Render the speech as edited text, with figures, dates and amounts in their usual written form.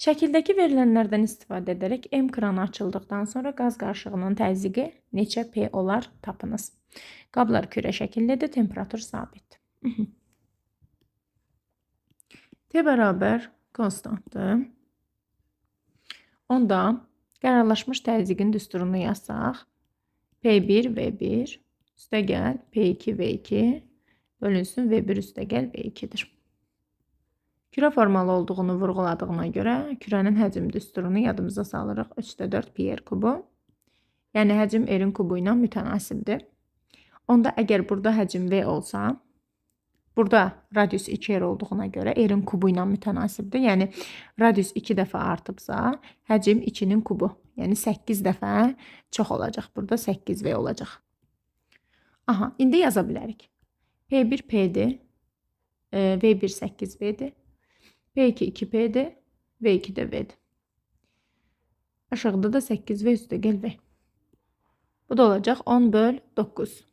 Şəkildəki verilənlərdən istifadə edərək M kranı açıldıqdan sonra qaz qarışığının təzyiqi neçə P olar tapınız. Qablar kürə şəkillidir, temperatur sabit. T bərabər konstantdır. Onda qərarlaşmış təzyiqin düsturunu yazsaq, P1 V1 üstəgəl P2 V2 bölünsün V1 üstəgəl V2'dir. Kürə formalı olduğunu vurğuladığına görə kürənin həcm düsturunu yadımıza salırıq. 3/4 pi r kubu. Yəni həcm r-in kubu ilə mütənasibdir. Onda əgər burada həcm V olsa, burada radius 2r olduğuna görə r-in kubu ilə mütənasibdir. Yəni radius 2 dəfə artıbsa, həcm 2-nin kubu. Yəni 8 dəfə çox olacaq. Burada 8V olacaq. Aha, indi yaza bilərik. P1 P'dir. V1 8V'dir. P2 2P'dir. V2 də V'dir. Aşağıda da 8V üstəgəl V. Bu da olacaq 10/9.